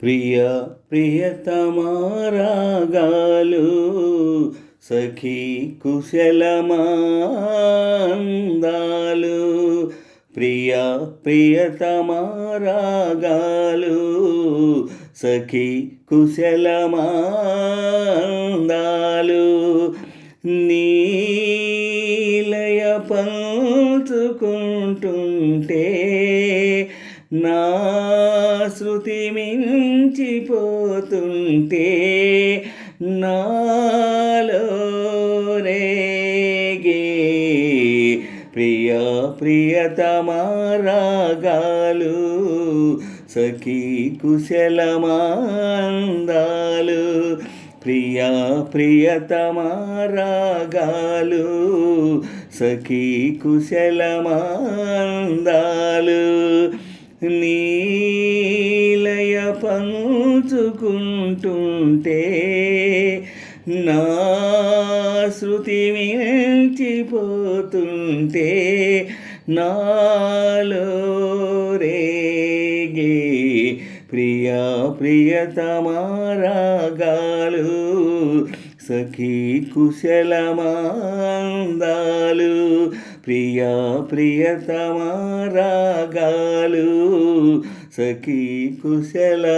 ప్రియ ప్రియతమా రాగాలు సఖీ కుశలమాందాలు. ప్రియ ప్రియతమా రాగాలు సఖీ కుశలమాందాలు. నీలయ పంచుకుంటుంటే నా శృతి మించిపోతుంటే నాలో రేగే ప్రియ ప్రియతమా రాగాలు సఖీ కుశలమాందాలు. ప్రియ ప్రియతమా రాగాలు సఖీ కుశలమాందాలు. నీలయ పంచుకుంటుంటే నా శృతి మించిపోతుంటే నాలో రేగే ప్రియ ప్రియతమా రాగాలు సఖీ కుశలమాందాలు. ప్రియ ప్రియతమా రాగాలు సఖీ కుశలమాందాలు.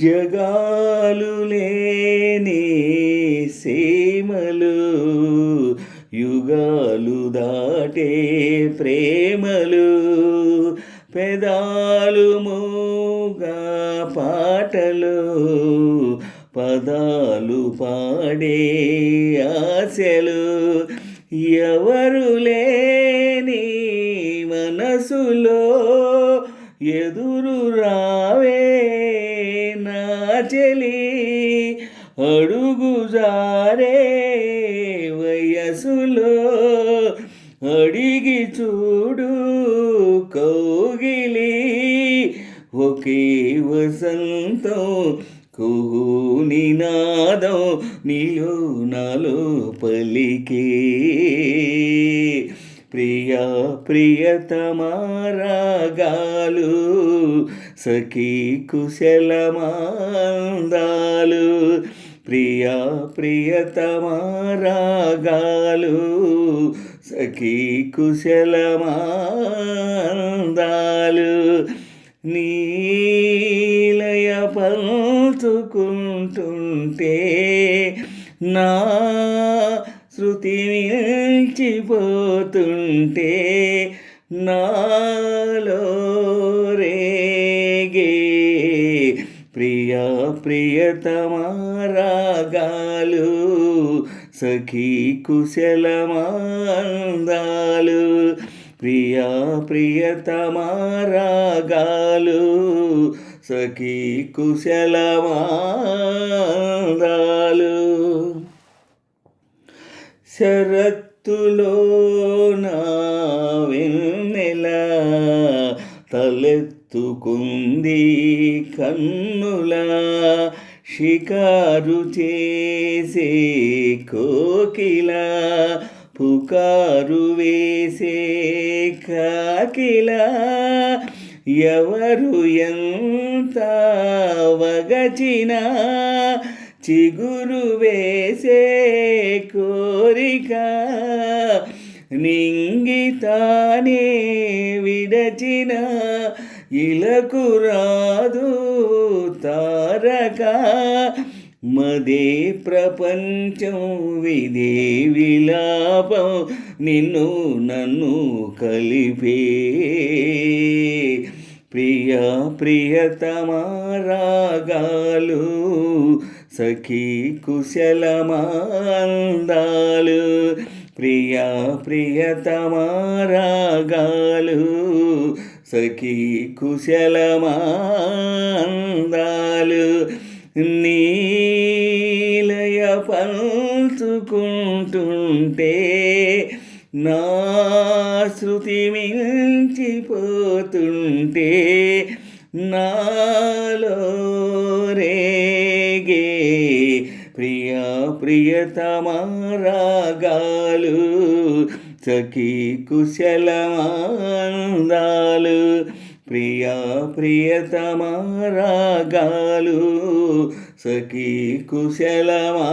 జగాలు లేని సీమలు యుగాలు దాటే ప్రేమలు పెదాలు మూగా పాటలు పదాలు పాడే ఆశలు ఎవరు లేని మనసులో ఎదురు రావే నా చెలి అడుగు జారే వయసులో అడిగి చూడు కౌగిలి ఒకే వసంతం కుహు నినాదం నీలో నాలో పలికే ప్రియ ప్రియతమా రాగాలు సఖీ కుశలమాందాలు. ప్రియ ప్రియతమా రాగాలు సఖీ కుశలమాందాలు. నీలయ పంచుకుంటుంటే నా శృతి మించిపోతుంటే నాలో రేగే ప్రియ ప్రియతమా రాగాలు సఖీ కుశలమాందాలు. ప్రియ ప్రియతమా రాగాలు సఖీ కుశలమాందాలు. శరత్తులో నా వెన్నెల తలెత్తుకుంది కన్నుల షికారు చేసే కోకిల పుకారు వేసే కాకిల ఎవరు ఎంత వగచినా చిగురు వేసే కోరిక నింగితానే విడచిన ఇలకు రాదు తారక మదే ప్రపంచం విదే విలాపం నిన్ను నన్ను కలిపే ప్రియ ప్రియతమా రాగాలు సఖీ కుశలమాందాలు. ప్రియ ప్రియతమా రాగాలు సఖీ కుశలమాందాలు. నీలయ పంచుకుంటుంటే నా శృతి మించిపోతుంటే నాలో రేగే ప్రియ ప్రియతమా రాగాలు సఖీ కుశలమా అందాలు ప్రియా ప్రియతమ రాగాలు సఖీ కుశలమా